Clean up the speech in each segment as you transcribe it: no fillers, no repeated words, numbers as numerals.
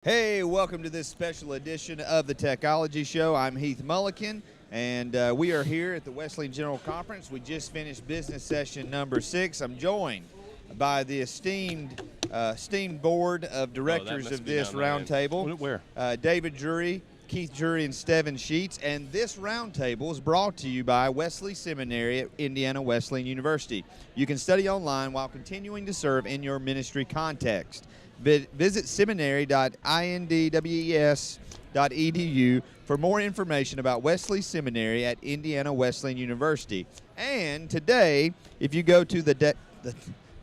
Hey, welcome to this special edition of the Techology Show. I'm Heath Mulliken, and we are here at the Wesleyan General Conference. We just finished business session number 6. I'm joined by the esteemed board of directors of this roundtable. Where? David Drury, Heath Drury, and Stevan Sheets. And this roundtable is brought to you by Wesley Seminary at Indiana Wesleyan University. You can study online while continuing to serve in your ministry context. Visit seminary.indwes.edu for more information about Wesley Seminary at Indiana Wesleyan University. And today, if you go to the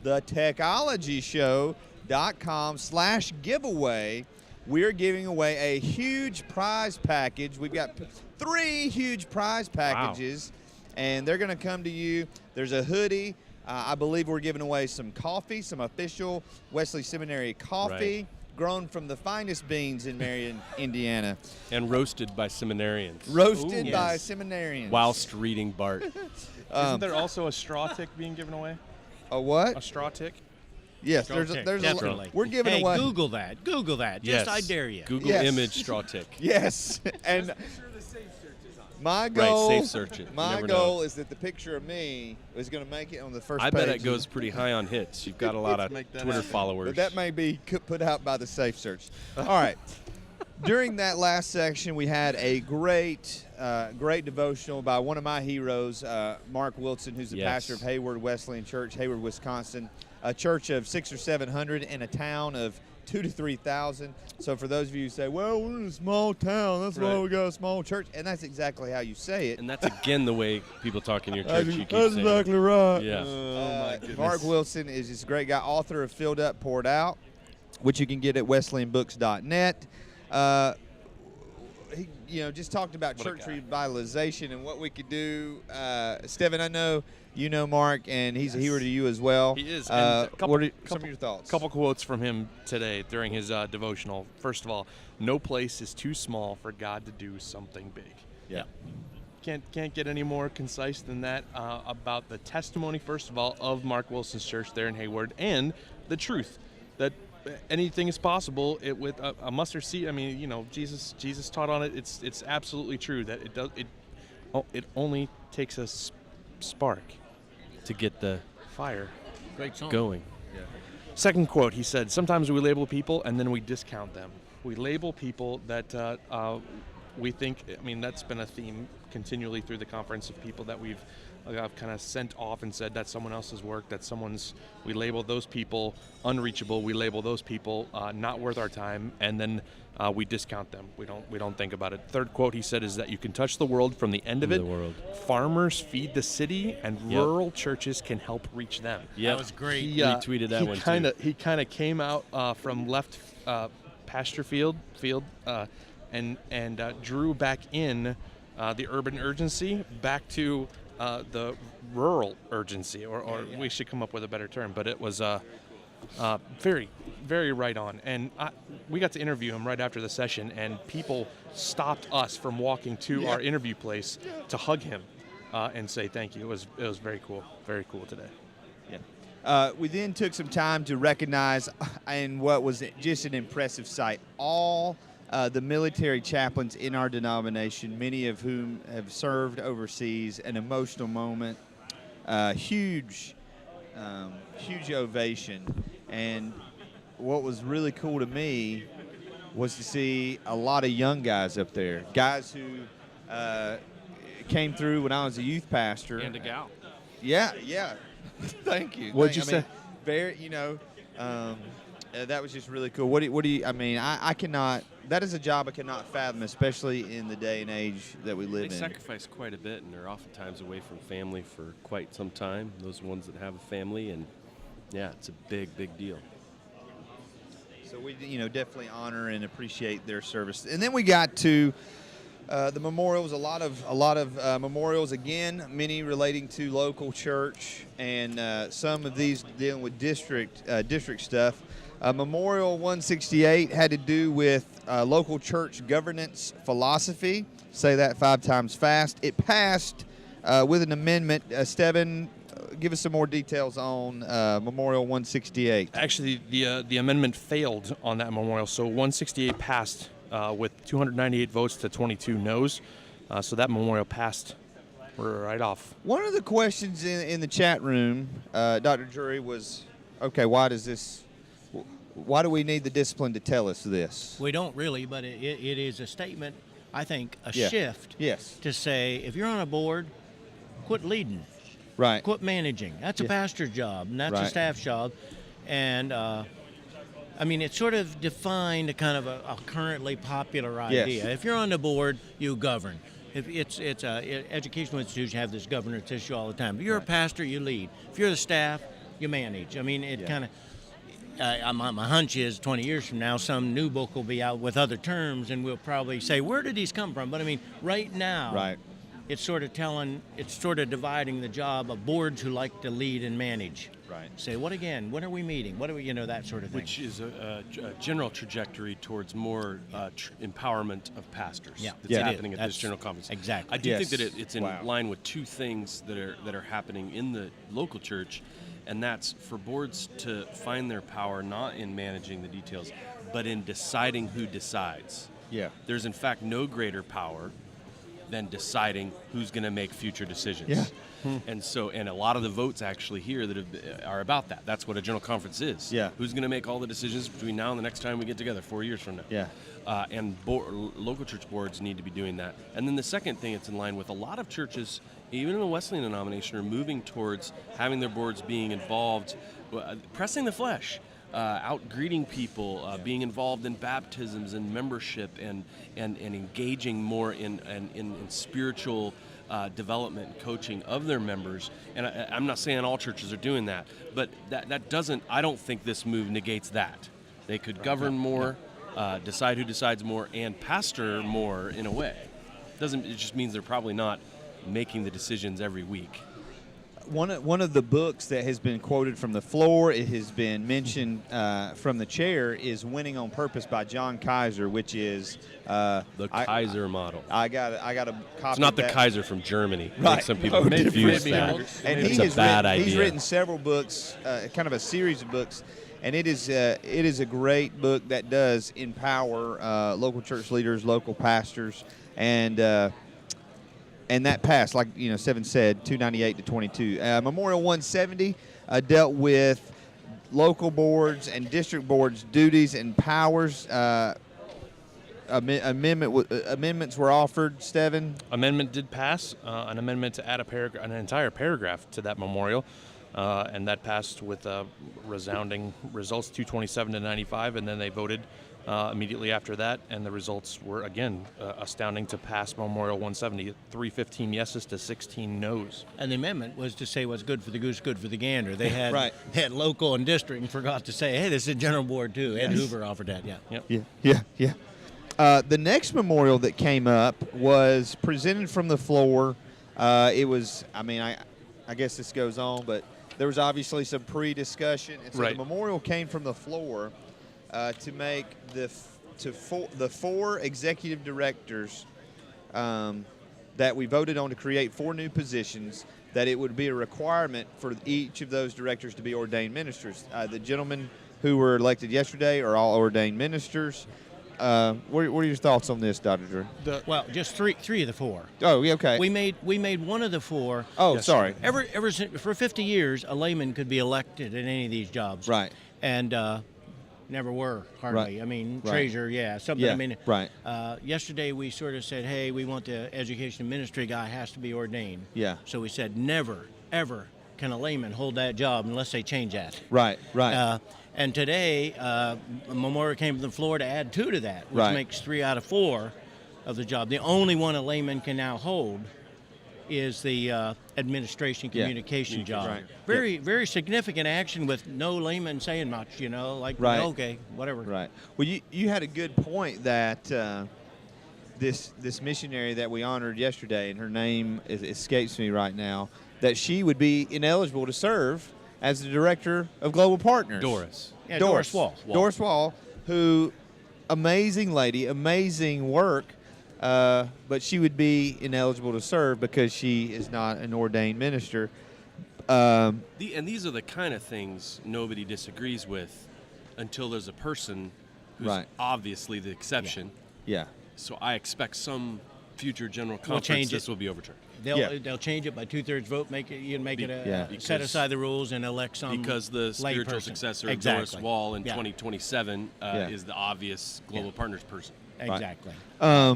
techologyshow.com/giveaway, we're giving away a huge prize package. We've got 3 huge prize packages, and they're going to come to you. There's a hoodie. I believe we're giving away some coffee, some official Wesley Seminary coffee, grown from the finest beans in Marion, Indiana. And roasted by seminarians. Roasted by seminarians. Whilst reading Bart. Isn't there also a straw tick being given away? A what? A straw tick? Yes, there's Definitely. we're giving away. Google that. Google that. Yes. Just I dare you. Google Yes. image straw tick. Yes, and my goal, Right, safe search it. You my never goal know. is that the picture of me is going to make it on the first I page. bet it goes pretty high on hits. You've got a lot of Make that Twitter happen. followers. But that may be put out by the safe search. All right. During that last section, we had a great devotional by one of my heroes, Mark Wilson, who's the pastor of Hayward Wesleyan Church, Hayward, Wisconsin, a church of 600 or 700 in a town of 2,000 to 3,000. So for those of you who say, well, we're in a small town, that's why we got a small church, and that's exactly how you say it. And that's again the way people talk in your church. You keep That's saying exactly right. Yeah. Oh, my goodness. Mark Wilson is this great guy, author of Filled Up, Poured Out, which you can get at wesleyanbooks.net. He, just talked about church revitalization and what we could do. Stevan, I know you know Mark, and he's a hero to you as well. He is. What are some of your thoughts? Couple quotes from him today during his devotional. First of all, no place is too small for God to do something big. Yeah. Can't get any more concise than that about the testimony, first of all, of Mark Wilson's church there in Hayward, and the truth that anything is possible with a mustard seed. I mean, Jesus taught on it. It's absolutely true that it only takes a spark To get the fire Great song. going. Second quote, he said, sometimes we label people and then we discount them. We label people that we think, that's been a theme continually through the conference of people that we've kind of sent off and said that's someone else's work, we label those people unreachable, we label those people not worth our time, and then we discount them. We don't think about it. Third quote he said is that you can touch the world from the end of it. The world. Farmers feed the city, and rural churches can help reach them. Yeah. That was great. He retweeted that one, too. He kind of came out from left pasture field and drew back in the urban urgency back to the rural urgency, or we should come up with a better term. But it was very, very right on. And we got to interview him right after the session, and people stopped us from walking to our interview place to hug him and say thank you. It was very cool today. We then took some time to recognize, and what was just an impressive sight, all the military chaplains in our denomination, many of whom have served overseas, an emotional moment, huge ovation. And what was really cool to me was to see a lot of young guys up there, guys who came through when I was a youth pastor. And a gal. Yeah. Thank you. What'd you say? That was just really cool. What do you? I cannot. That is a job I cannot fathom, especially in the day and age that we live They in. sacrifice quite a bit, and they're oftentimes away from family for quite some time. Those ones that have a family, and it's a big deal. So we, definitely honor and appreciate their service. And then we got to the memorials. A lot of memorials again, many relating to local church, and some of these dealing with district stuff. Memorial 168 had to do with local church governance philosophy. Say that 5 times fast. It passed with an amendment. Stevan, give us some more details on Memorial 168. Actually, the amendment failed on that memorial, so 168 passed with 298 votes to 22 noes. So that memorial passed right off. One of the questions in the chat room, Dr. Drury, was, okay, why do we need the discipline to tell us this? We don't really, but it is a statement, I think, a Yeah. shift Yes. to say, if you're on a board, quit leading, Right. quit managing. That's a Yeah. pastor's job, and that's Right. a staff's job. And, I mean, it sort of defined a kind of a currently popular idea. Yes. If you're on the board, you govern. If it's educational institutions have this governance issue all the time. If you're a pastor, you lead. If you're the staff, you manage. I mean, it kind of. My hunch is 20 years from now, some new book will be out with other terms, and we'll probably say, where did these come from? But I mean, right now, Right. it's sort of dividing the job of boards who like to lead and manage. Right. Say, what again? When are we meeting? What are we, that sort of thing. Which is a general trajectory towards more empowerment of pastors. Yeah. That's Yeah. happening at this That's- general conference. exactly. I do Yes. think that it's in Wow. line with two things that are happening in the local church, and that's for boards to find their power not in managing the details, but in deciding who decides. Yeah. There's in fact no greater power than deciding who's going to make future decisions. Yeah. And a lot of the votes actually here are about that. That's what a general conference is. Yeah. Who's going to make all the decisions between now and the next time we get together, 4 years from now. Yeah. And local church boards need to be doing that. And then the second thing, it's in line with a lot of churches, even in the Wesleyan denomination, are moving towards having their boards being involved, pressing the flesh, out greeting people, being involved in baptisms and membership, and engaging more in spiritual development and coaching of their members. And I'm not saying all churches are doing that, but that doesn't, I don't think this move negates that. They could govern more, decide who decides more, and pastor more in a way. It just means they're probably not making the decisions every week. One of the books that has been quoted from the floor, it has been mentioned from the chair, is Winning on Purpose by John Kaiser, which is The Kaiser model. I got a copy. It's not of the that. Kaiser from Germany. Right. Like some people No, confuse maybe that. not. And It's he a has bad written, He's idea. written several books, kind of a series of books, and it is a great book that does empower local church leaders, local pastors, and that passed, like Stevan said, 298 to 22. Memorial 170 dealt with local boards and district boards' duties and powers. Amendments were offered. Stevan? Amendment did pass, an amendment to add an entire paragraph to that memorial, and that passed with resounding results, 227 to 95, and then they voted immediately after that, and the results were, again, astounding to pass Memorial 170, 315 yeses to 16 noes. And the amendment was to say what's good for the goose, good for the gander. They had Right. they had local and district and forgot to say, hey, this is a general board too. Ed Hoover offered that, yeah. Yep. Yeah. The next memorial that came up was presented from the floor. It was, I guess this goes on, but there was obviously some pre-discussion. And so Right. the memorial came from the floor to make the four executive directors that we voted on to create 4 new positions, that it would be a requirement for each of those directors to be ordained ministers. The gentlemen who were elected yesterday are all ordained ministers. What are your thoughts on this, Dr. Drury? Well, just three of the 4. Oh, yeah, okay. We made one of the 4. Oh, Yes. sorry. Ever since, for 50 years, a layman could be elected in any of these jobs. Right. And never were, hardly. Right. I mean, Right. treasurer, yeah, something. Yeah, I mean, right. Yesterday we sort of said, hey, we want the education and ministry guy has to be ordained. Yeah. So we said, never, ever can a layman hold that job unless they change that. Right. And today, a memorial came from the floor to add 2 to that, which Right. makes 3 out of 4 of the job. The only one a layman can now hold is the administration Yeah. communication job. Right. Very, very significant action with no layman saying much, like, Right. okay, whatever. Right. Well, you had a good point that this missionary that we honored yesterday, and her name escapes me right now, that she would be ineligible to serve as the director of Global Partners. Doris. Yeah, Doris Wall. Doris Wall, who, amazing lady, amazing work, but she would be ineligible to serve because she is not an ordained minister. And these are the kind of things nobody disagrees with until there's a person who's Right. obviously the exception. Yeah. So I expect some future general We'll conference change this it. will be overturned. They'll change it by 2/3 vote. Make it set aside the rules and elect some Because the lay spiritual person. successor of Exactly. Doris Wall in Yeah. 2027 is the obvious global partners person. Exactly.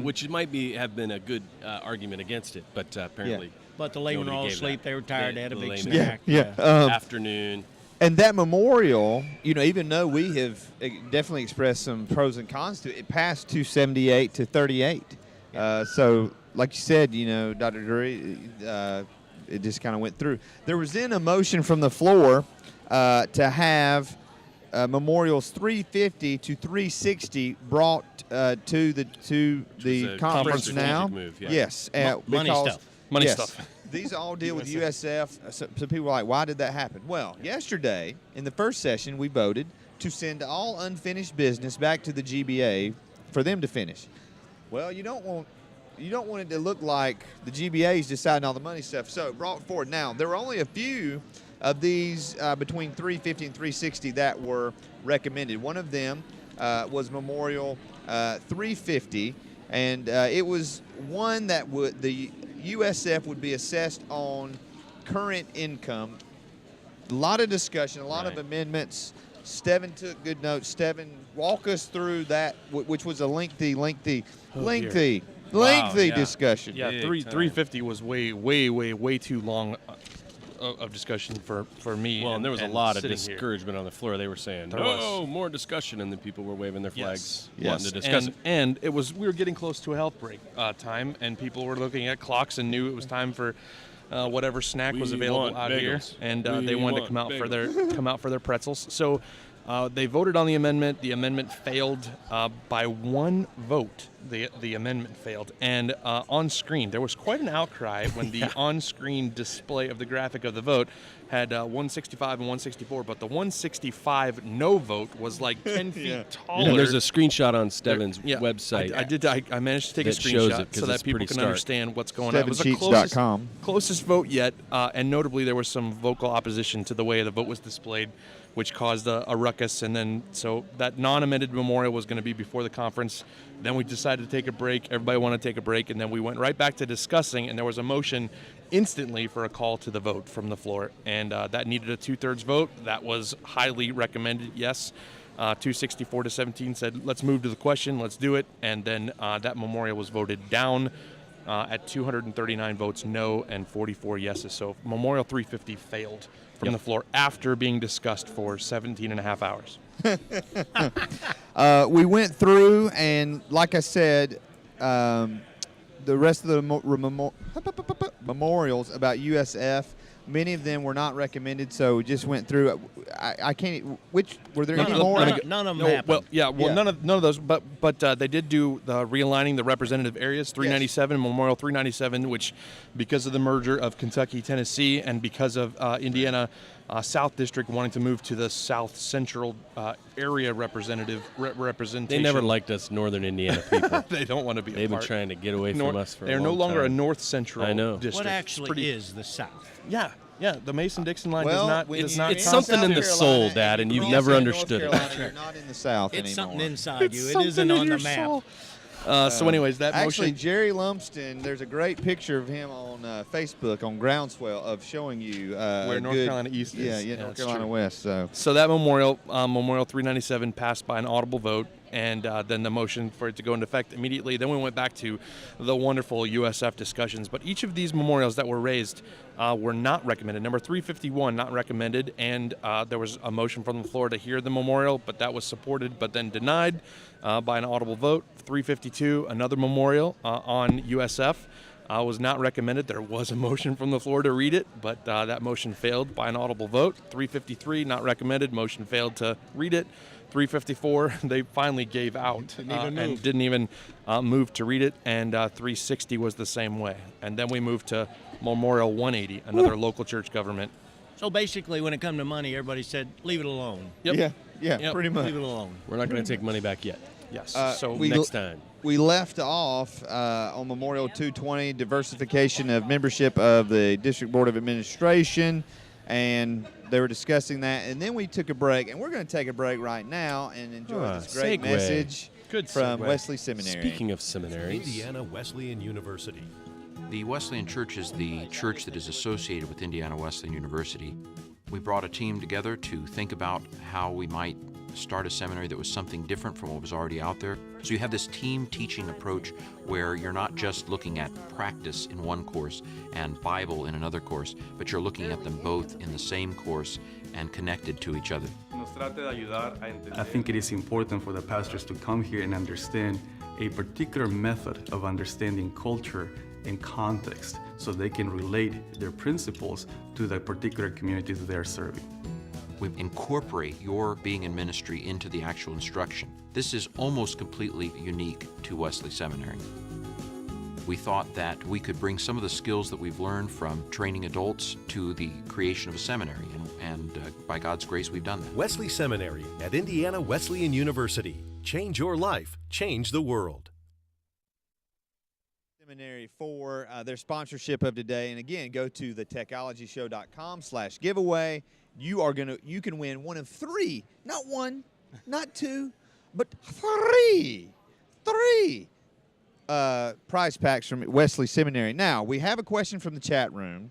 Which might have been a good argument against it, but apparently. But the laymen were nobody all gave asleep. that. They were tired. They had a big laymen. snack. Afternoon. And that memorial, even though we have definitely expressed some pros and cons to it, it passed 278 to 38. So, like you said, Dr. Drury, it just kind of went through. There was then a motion from the floor to have memorials 350 to 360 brought to the conference now. Move, yeah. Yes, Money stuff. Money yes, stuff. These all deal with USF. So people were like, why did that happen? Well, yesterday, in the first session, we voted to send all unfinished business back to the GBA for them to finish. Well, you don't want it to look like the GBA is deciding all the money stuff. So it brought forward. Now, there were only a few of these between 350 and 360 that were recommended. One of them was Memorial 350, and it was one that the USF would be assessed on current income. A lot of discussion, a lot of amendments. Stevan took good notes. Stevan, walk us through that, which was a lengthy discussion. Yeah, Big 350 was way too long of discussion for me. Well, and there was a lot of sitting here. discouragement on the floor. They were saying, There no, was. more discussion, and then people were waving their flags, Yes. wanting to discuss it. And we were getting close to a health break time, and people were looking at clocks and knew it was time for whatever snack was We available want out here, bagels. and We they wanted to want come out for their pretzels. So they voted on the amendment. The amendment failed by one vote. The amendment failed, and on screen there was quite an outcry when the on-screen display of the graphic of the vote had 165 and 164, but the 165 no vote was like 10 feet taller. And there's a screenshot on Stevan's Yeah, website. I managed to take a that shows screenshot it 'cause so that it's people pretty can stark. understand what's going on. It was the StevanSheets.com. closest vote yet, and notably there was some vocal opposition to the way the vote was displayed, which caused a ruckus. And then so that non-amended memorial was going to be before the conference. Then we decided to take a break. Everybody wanted to take a break, and then we went right back to discussing, and there was a motion instantly for a call to the vote from the floor, and that needed a 2/3 vote. That was highly recommended, yes. 264 to 17 said, let's move to the question, let's do it, and then that memorial was voted down at 239 votes no and 44 yeses. So Memorial 350 failed from the floor after being discussed for 17 and a half hours. We went through, and like I said, the rest of the memorials about USF, many of them were not recommended, so we just went through. I can't. Which were there any more? None of them happened. Well, yeah. Yeah. None of those. But they did do the realigning the representative areas. 397 Memorial 397, which because of the merger of Kentucky, Tennessee, and because of Indiana South District wanting to move to the South Central area representation. They never liked us Northern Indiana people. They don't want to be. They've a been part. trying to get away from us for a They're long no longer time. a North Central. I know. District. what It's actually pretty- is the South? Yeah. The Mason-Dixon line Well, does not. it's something in the soul, Dad, and you've never understood it. You're not in the South It's anymore. something inside you. It isn't on the map. So, anyways, that Actually, motion. Jerry Lumsden, there's a great picture of him on Facebook on Groundswell of showing you Where North Carolina East is. Yeah, Yeah, North that's Carolina true. West. So So that Memorial 397 passed by an audible vote, and then the motion for it to go into effect immediately. Then we went back to the wonderful USF discussions. But each of these memorials that were raised were not recommended. Number 351, not recommended, and there was a motion from the floor to hear the memorial, but that was supported but then denied by an audible vote. 352, another memorial on USF. Was not recommended. There was a motion from the floor to read it, but that motion failed by an audible vote. 353, not recommended. Motion failed to read it. 354, they finally gave out and didn't even move to read it. And 360 was the same way. And then we moved to Memorial 180, another local church government. So basically, when it come to money, everybody said, leave it alone. Yep. yeah, Yep. pretty much. Leave it alone. We're not going to take money back yet. Yes. So Next time. We left off on Memorial 220, diversification of membership of the District Board of Administration. and they were discussing that. And then we took a break, and we're going to take a break right now and enjoy this great segue. message Good from segue. Wesley Seminary. Speaking of seminaries, Indiana Wesleyan University. The Wesleyan Church is the church that is associated with Indiana Wesleyan University. We brought a team together to think about how we might start a seminary that was something different from what was already out there. So you have this team teaching approach where you're not just looking at practice in one course and Bible in another course, but you're looking at them both in the same course and connected to each other. I think it is important for the pastors to come here and understand a particular method of understanding culture and context so they can relate their principles to the particular community that they're serving. We incorporate your being in ministry into the actual instruction. This is almost completely unique to Wesley Seminary. We thought that we could bring some of the skills that we've learned from training adults to the creation of a seminary, and by God's grace, we've done that. Wesley Seminary at Indiana Wesleyan University. Change your life, change the world. Seminary for their sponsorship of today. And again, go to thetechnologyshow.com/giveaway. You can win one of three, not one, not two, but three prize packs from Wesley Seminary. Now, we have a question from the chat room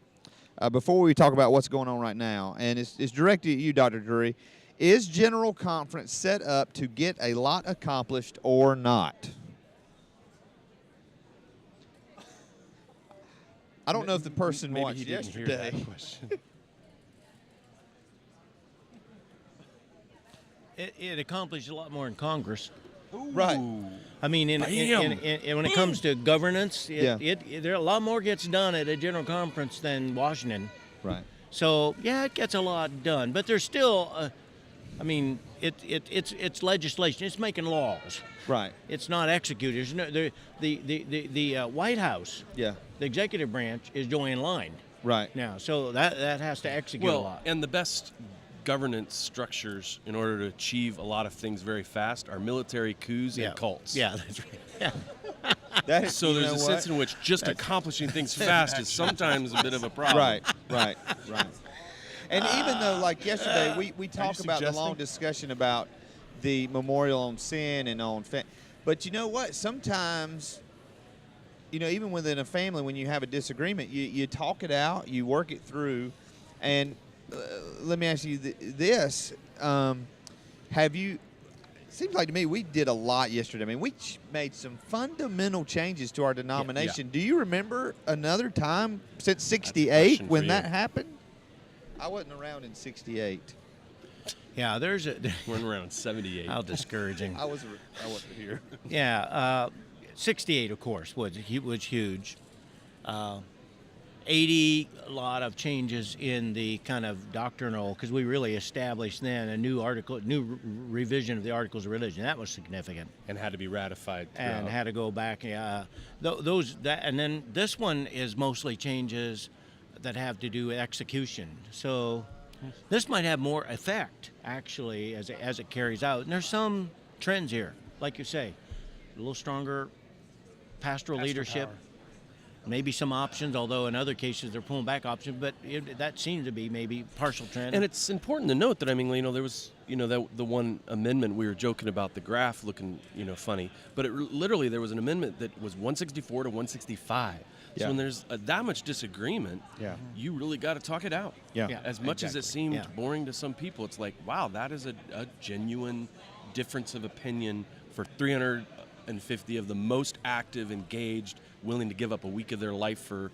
before we talk about what's going on right now, and it's directed at you, Dr. Drury. Is General Conference set up to get a lot accomplished or not? I don't know if the person Maybe watched he didn't hear yesterday. that question. It accomplished a lot more in Congress. Right. I mean, when it comes to governance, there a lot more gets done at a general conference than Washington. Right. So yeah, it gets a lot done, but there's still, it's legislation. It's making laws. Right. It's not executed. The White House, Yeah. the executive branch, is joining line Right. now, so that has to execute a lot. and the best governance structures in order to achieve a lot of things very fast are military coups and cults. Yeah, that's right. Yeah. That is, So you there's know a what? sense in which just accomplishing things fast is sometimes a bit of a problem. Right. And even though, like yesterday, we talk about the long suggesting? discussion about the memorial on sin and on but you know what? Sometimes, even within a family, when you have a disagreement, you talk it out, you work it through, and let me ask you this: have you? Seems like to me we did a lot yesterday. I mean, we made some fundamental changes to our denomination. Do you remember another time since '68 when that happened? I wasn't around in '68. Yeah, there's a. We're around 78. How discouraging. I wasn't here. Yeah, 68, of course, was huge. 80, a lot of changes in the kind of doctrinal, because we really established then a new revision of the Articles of Religion. That was significant. And had to be ratified. And had to go back. And then this one is mostly changes that have to do with execution. So this might have more effect, actually, as it carries out. And there's some trends here, like you say, a little stronger pastoral leadership. Power. Maybe some options, although in other cases they're pulling back options, but that seems to be maybe partial trend. And it's important to note that, there was, the one amendment we were joking about, the graph looking, funny, but literally there was an amendment that was 164 to 165. So when there's that much disagreement, you really got to talk it out. As much as it seemed boring to some people, it's like, wow, that is a genuine difference of opinion for 350 of the most active, engaged, willing to give up a week of their life for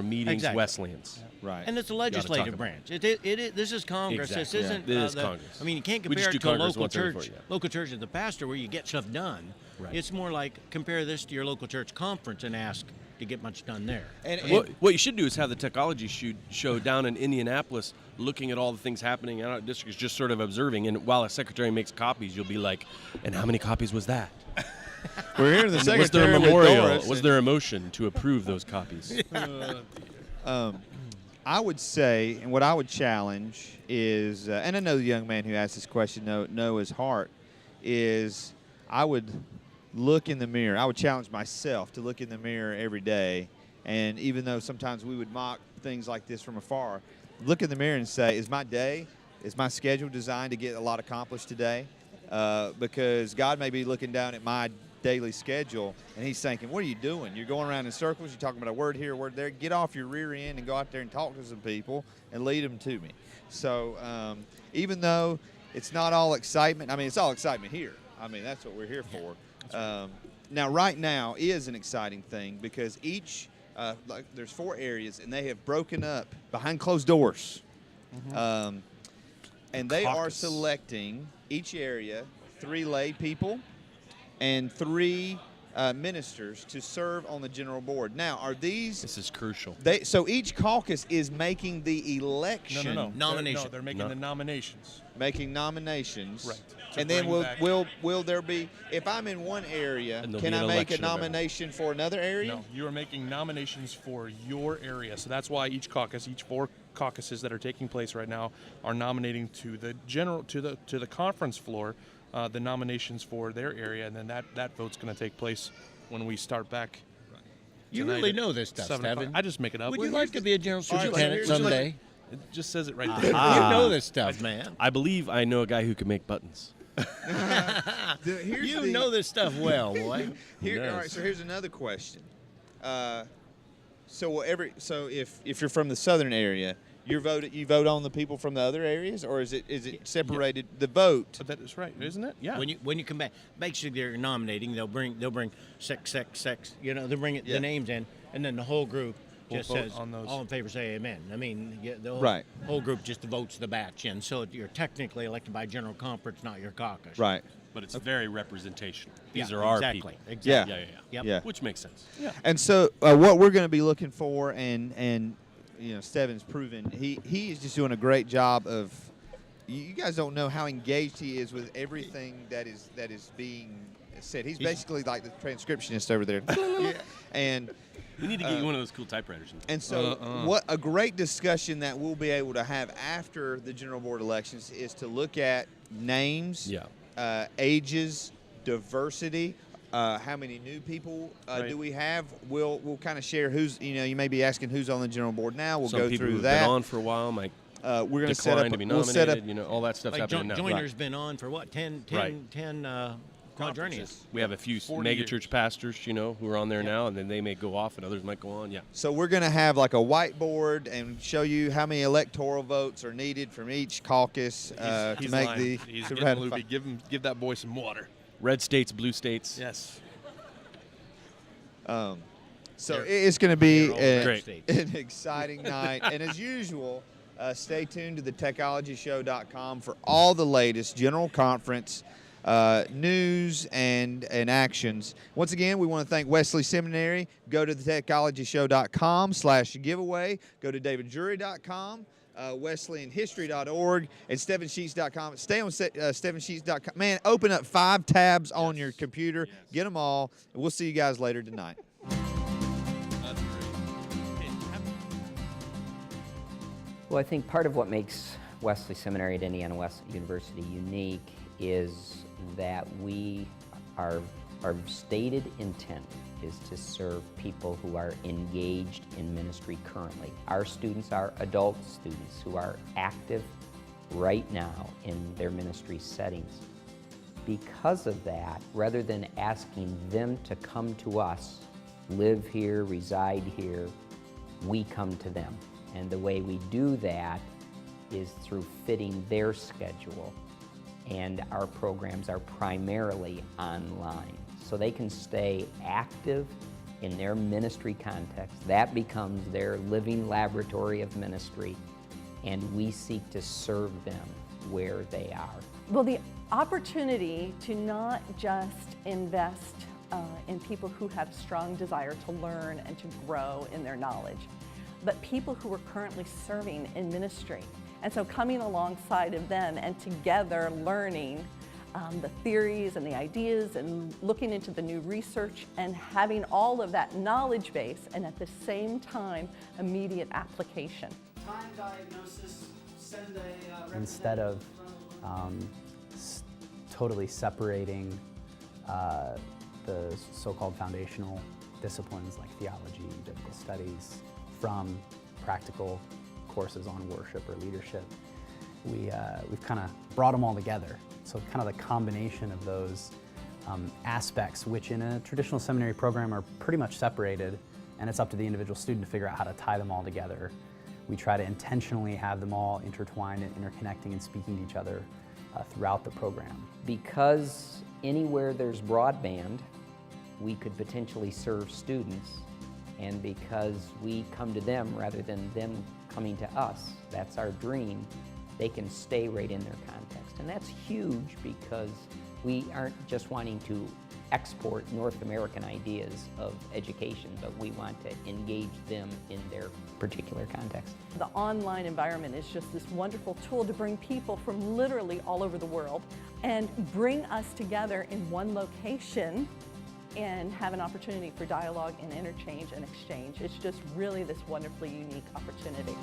meetings, Wesleyans. Right. And it's a legislative branch. This is Congress. Exactly. This isn't. It is Congress. I mean, you can't We compare just it do to a Congress local once every church. 4 years. Local church is the pastor where you get stuff done. Right. It's more like compare this to your local church conference and ask to get much done there. And What you should do is have the technology show down in Indianapolis, looking at all the things happening out of districts, just sort of observing. And while a secretary makes copies, you'll be like, "And how many copies was that?" we're here in the Was there secretary a with memorial? Doris, Was there a motion to approve those copies? I would say, and what I would challenge is, and I know the young man who asked this question know his heart, is I would look in the mirror. I would challenge myself to look in the mirror every day, and even though sometimes we would mock things like this from afar, look in the mirror and say, is my schedule designed to get a lot accomplished today? Because God may be looking down at my daily schedule, and he's thinking, what are you doing? You're going around in circles. You're talking about a word here, a word there. Get off your rear end and go out there and talk to some people and lead them to me. So even though it's not all excitement, I mean, it's all excitement here. I mean, that's what we're here for. Now, right now is an exciting thing because each, like there's 4 areas, and they have broken up behind closed doors. And they are selecting each area 3 lay people and 3 ministers to serve on the general board. Now, are these? This is crucial. So each caucus is making the election. No. Nomination. They're making the nominations. Making nominations. Right. And then will there be? If I'm in one area, can I make a nomination for another area? No, you are making nominations for your area. So that's why each 4 caucuses that are taking place right now are nominating to the to the conference floor the nominations for their area, and then that vote's going to take place when we start back. You really know this stuff, Stevan. I just make it up. Would you like to be a general superintendent someday? It just says it right there. You know this stuff, man. I believe I know a guy who can make buttons. You know this stuff well, boy. All right, so here's another question. So if you're from the southern area, you vote on the people from the other areas, or is it separated the vote? That is right, isn't it? Yeah. When you come back, basically they're nominating. They'll bring sex. You know, they'll bring the names in, and then the whole group just says on those. All in favor say amen. I mean, the whole group just votes the batch in. So you're technically elected by general conference, not your caucus. Right. But it's very representational. These Yeah, are our exactly, people. exactly. Yeah. Yeah. Which makes sense. Yeah. And so what we're going to be looking for, and you know, Stevan's proven he is just doing a great job of. You guys don't know how engaged he is with everything that is being said. He's basically like the transcriptionist over there. And we need to get you one of those cool typewriters. And so what a great discussion that we'll be able to have after the general board elections is to look at names, ages, diversity. How many new people do we have? We'll kind of share who's, you may be asking who's on the general board now. We'll go through that. Been on for a while might we're going to set up to be nominated, all that stuff's happening now. Joiner's been on for what, 10 quadrennias. We have a few mega church pastors, who are on there now, and then they may go off and others might go on. Yeah. So we're going to have like a whiteboard and show you how many electoral votes are needed from each caucus to make the. He's getting loopy. Give that boy some water. Red states, blue states. Yes. So it's going to be an exciting night, and as usual, stay tuned to the technologyshow.com for all the latest general conference news and actions. Once again, we want to thank Wesley Seminary. Go to the technologyshow.com/giveaway. Go to daviddrury.com. Wesleyanhistory.org and StevanSheets.com. Stay on StevanSheets.com. Man, open up 5 tabs on your computer. Get them all. And we'll see you guys later tonight. Well, I think part of what makes Wesley Seminary at Indiana Wesleyan University unique is that our stated intent is to serve people who are engaged in ministry currently. Our students are adult students who are active right now in their ministry settings. Because of that, rather than asking them to come to us, live here, reside here, we come to them. And the way we do that is through fitting their schedule. And our programs are primarily online. So they can stay active in their ministry context. That becomes their living laboratory of ministry, and we seek to serve them where they are. Well, the opportunity to not just invest in people who have strong desire to learn and to grow in their knowledge, but people who are currently serving in ministry. And so coming alongside of them and together learning the theories and the ideas and looking into the new research and having all of that knowledge base and at the same time immediate application. Time diagnosis, send a instead of totally separating the so-called foundational disciplines like theology and biblical studies from practical courses on worship or leadership. We've kind of brought them all together. So kind of the combination of those aspects, which in a traditional seminary program are pretty much separated, and it's up to the individual student to figure out how to tie them all together. We try to intentionally have them all intertwined and interconnecting and speaking to each other throughout the program. Because anywhere there's broadband, we could potentially serve students, and because we come to them rather than them coming to us, that's our dream, they can stay right in their context. And that's huge because we aren't just wanting to export North American ideas of education, but we want to engage them in their particular context. The online environment is just this wonderful tool to bring people from literally all over the world and bring us together in one location and have an opportunity for dialogue and interchange and exchange. It's just really this wonderfully unique opportunity.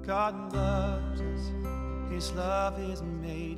God loves us, His love is made